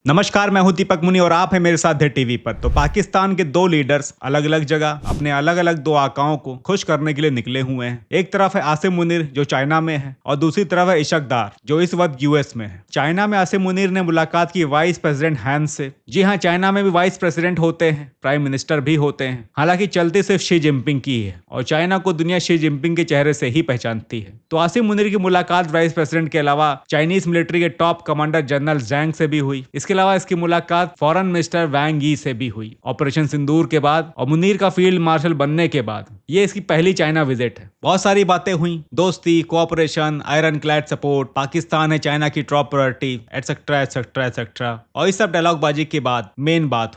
नमस्कार, मैं हूं दीपक मुनि और आप हैं मेरे साथ द टीवी पर। तो पाकिस्तान के दो लीडर्स अलग अलग जगह अपने अलग अलग दो आकाओं को खुश करने के लिए निकले हुए हैं। एक तरफ है आसिम मुनीर जो चाइना में है और दूसरी तरफ है इशक दार जो इस वक्त यूएस में है। चाइना में आसिम मुनीर ने मुलाकात की वाइस प्रेसिडेंट हैन से। जी हाँ, चाइना में भी वाइस प्रेसिडेंट होते हैं, प्राइम मिनिस्टर भी होते हैं। हालांकि चलती सिर्फ शी जिनपिंग की है और चाइना को दुनिया शी जिनपिंग के चेहरे से ही पहचानती है। तो आसिम मुनीर की मुलाकात वाइस प्रेसिडेंट के अलावा चाइनीज मिलिट्री के टॉप कमांडर जनरल जैंग से भी हुई। इसके अलावा इसकी मुलाकात फॉरेन मिनिस्टर वैंग यी से भी हुई। ऑपरेशन सिंदूर के बाद और मुनीर का फील्ड मार्शल बनने के बाद ये इसकी पहली चाइना विजिट है। बहुत सारी बातें हुई, दोस्ती, cooperation, iron clad support, Pakistan है चाइना की top priority, etcetera etcetera etcetera. और इस सब डायलॉगबाजी के बाद मेन बात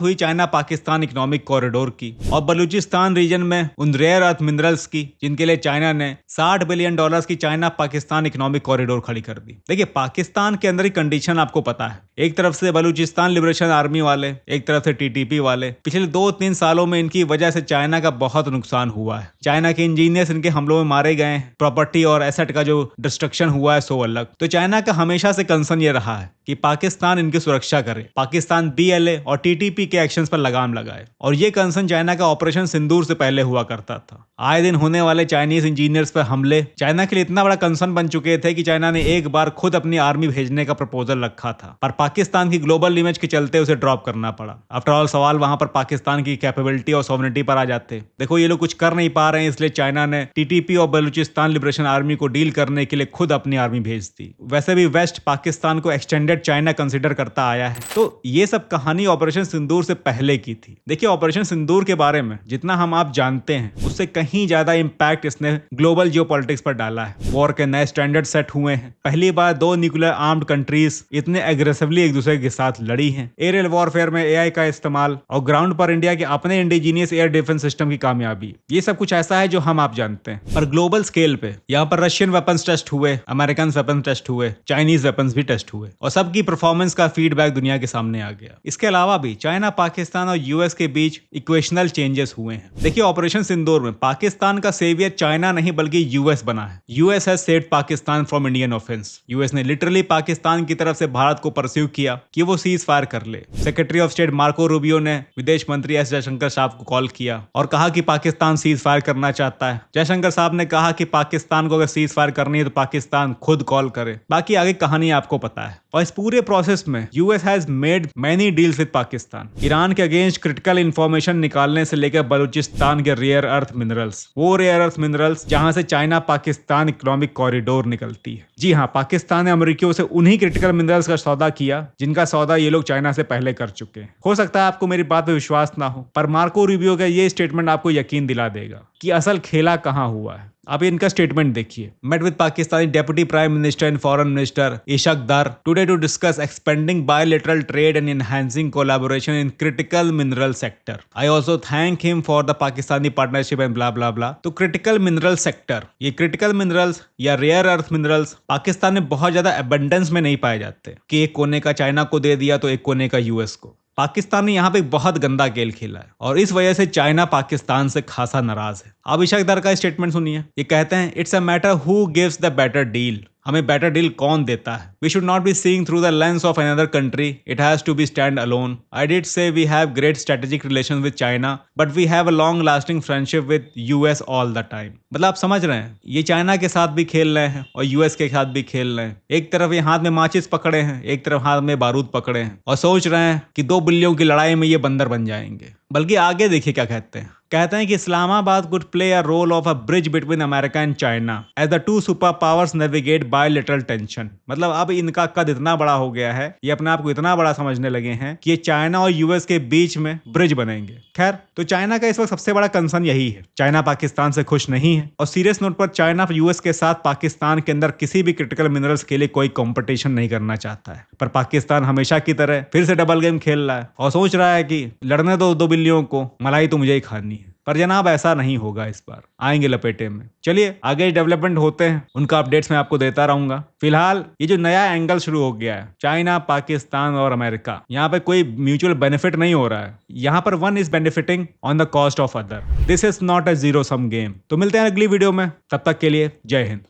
हुई चाइना पाकिस्तान इकोनॉमिक कॉरिडोर की और बलूचिस्तान रीजन में उन रेयर अर्थ मिनरल्स की जिनके लिए चाइना ने $60 बिलियन की चाइना पाकिस्तान इकोनॉमिक कॉरिडोर खड़ी कर दी। देखिए, पाकिस्तान के अंदर ही कंडीशन आपको पता है। एक तरफ से बलूचिस्तान लिबरेशन आर्मी वाले, एक तरफ से टीटीपी वाले। पिछले 2-3 सालों में इनकी वजह से चाइना का बहुत नुकसान हुआ है। चाइना के इंजीनियर्स इनके हमलों में मारे गए हैं। प्रॉपर्टी और एसेट का जो डिस्ट्रक्शन हुआ है सो अलग। तो चाइना का हमेशा से कंसर्न ये रहा है कि पाकिस्तान इनकी सुरक्षा करे, पाकिस्तान बीएलए और टीटीपी के एक्शंस पर लगाम लगाए। और ये कंसर्न चाइना का ऑपरेशन सिंदूर से पहले हुआ करता था। आए दिन होने वाले चाइनीज इंजीनियर्स पर हमले चाइना के लिए इतना बड़ा कंसर्न बन चुके थे कि चाइना ने एक बार खुद अपनी आर्मी भेजने का प्रपोजल रखा था, पर पाकिस्तान की ग्लोबल इमेज के चलते उसे ड्रॉप करना पड़ा। आफ्टर ऑल सवाल वहां पर पाकिस्तान की कैपेबिलिटी और सॉवरेनिटी पर आ जाते। देखो, ये लोग कुछ कर नहीं पा रहे हैं, इसलिए चाइना ने टीटीपी और बलूचिस्तान लिबरेशन आर्मी को डील करने के लिए खुद अपनी आर्मी भेज दी। वैसे भी वेस्ट पाकिस्तान को एक्सटेंडेड चाइना कंसिडर करता आया है। तो ये सब कहानी ऑपरेशन सिंदूर से पहले की थी। देखिए, ऑपरेशन सिंदूर के बारे में जितना हम आप जानते हैं उससे कहीं ज्यादा इंपैक्ट इसने ग्लोबल जियोपॉलिटिक्स पर डाला है। वॉर के नए स्टैंडर्ड सेट हुए हैं। पहली बार 2 न्यूक्लियर आर्म्ड कंट्रीज इतने एग्रेसिवली एक दूसरे के साथ लड़ी हैं। एरियल वॉरफेयर में एआई का इस्तेमाल और ग्राउंड पर इंडिया के अपने इंडिजीनियस एयर डिफेंस सिस्टम की कामयाबी, ये सब कुछ ऐसा है जो हम आप जानते हैं। पर ग्लोबल स्केल पे यहाँ पर रशियन वेपन्स टेस्ट हुए, अमेरिकन वेपन्स टेस्ट हुए, चाइनीज वेपन्स भी टेस्ट हुए और सबकी परफॉर्मेंस का फीडबैक दुनिया के सामने आ गया। इसके अलावा भी चाइना, पाकिस्तान और यूएस के बीच इक्वेशनल चेंजेस हुए हैं। देखिए, ऑपरेशन सिंदूर में पाकिस्तान का सेवियर चाइना नहीं बल्कि यूएस बना है। US has saved Pakistan from Indian offence. US ने लिटरली पाकिस्तान की तरफ से भारत को परस्यू किया कि वो सीज फायर कर ले। Secretary of state Marco Rubio ने विदेश मंत्री एस जयशंकर साहब को कॉल किया और कहा कि पाकिस्तान सीज फायर करना चाहता है। जयशंकर साहब ने कहा कि पाकिस्तान को अगर सीज फायर करनी है तो पाकिस्तान खुद कॉल करे। बाकी आगे कहानी आपको पता है। और इस पूरे प्रोसेस में US has made many deals with Pakistan. Iran के अगेंस्ट क्रिटिकल इंफॉर्मेशन निकालने से लेकर बलूचिस्तान के रेयर अर्थ मिनरल्स, वो रेयर अर्थ मिनरल्स जहां से चाइना पाकिस्तान इकोनॉमिक कॉरिडोर निकलती है। जी हाँ, पाकिस्तान ने अमेरिकियों से उन्हीं क्रिटिकल मिनरल्स का सौदा किया जिनका सौदा ये लोग चाइना से पहले कर चुके हैं। हो सकता है आपको मेरी बात पे विश्वास ना हो, पर मार्को रूबियो का ये स्टेटमेंट आपको यकीन दिला देगा कि असल खेला कहां हुआ है। आप इनका स्टेटमेंट देखिए। Met with Pakistani deputy prime minister and foreign minister Ishaq Dar today to discuss expanding bilateral trade and enhancing collaboration in critical mineral sector. I also thank him for the Pakistani partnership and blah blah blah. तो critical mineral sector, ये critical minerals या rare earth minerals Pakistan में बहुत ज्यादा abundance में नहीं पाए जाते कि एक कोने का चाइना को दे दिया तो एक कोने का यूएस को। पाकिस्तान ने यहाँ पे बहुत गंदा खेल खेला है और इस वजह से चाइना पाकिस्तान से खासा नाराज है। अब इशक दार का स्टेटमेंट सुनिए। ये कहते हैं, it's a matter who gives the better deal. हमें बेटर डील कौन देता है। We should not be seeing through the lens of another country, it has to be stand alone. I did say we have great strategic relation with China but we have a long lasting friendship with US all the time. मतलब आप समझ रहे हैं, ये China के साथ भी खेल रहे हैं और यूएस के साथ भी खेल रहे हैं। एक तरफ ये हाथ में माचिस पकड़े हैं, एक तरफ हाथ में बारूद पकड़े हैं और सोच रहे हैं कि 2 बिल्लियों की लड़ाई में ये बंदर बन जाएंगे। बल्कि आगे देखिए क्या कहते हैं। कहते हैं कि Islamabad could play a role of a bridge between America and China as the 2 super powers navigate bilateral tension. मतलब अब इनका कद इतना बड़ा हो गया है, ये अपने आप को इतना बड़ा समझने लगे हैं कि ये चाइना और यूएस के बीच में ब्रिज बनेंगे। खैर, तो चाइना का इस वक्त सबसे बड़ा कंसर्न यही है। चाइना पाकिस्तान से खुश नहीं है और सीरियस नोट पर चाइना यूएस के साथ पाकिस्तान के अंदर किसी भी क्रिटिकल मिनरल्स के लिए कोई कंपटीशन नहीं करना चाहता है। पर पाकिस्तान हमेशा की तरह फिर से डबल गेम खेल रहा है और सोच रहा है कि लड़ने दो 2 बिल्लियों को, मलाई तो मुझे ही खानी है। पर जनाब, ऐसा नहीं होगा। इस बार आएंगे लपेटे में। चलिए आगे डेवलपमेंट होते हैं, उनका अपडेट्स मैं आपको देता रहूंगा। फिलहाल ये जो नया एंगल शुरू हो गया है, चाइना, पाकिस्तान और अमेरिका, यहाँ पे कोई म्यूचुअल बेनिफिट नहीं हो रहा है। यहाँ पर one is benefiting on the cost of other. This is not a zero sum game. तो मिलते हैं अगली वीडियो में, तब तक के लिए जय हिंद।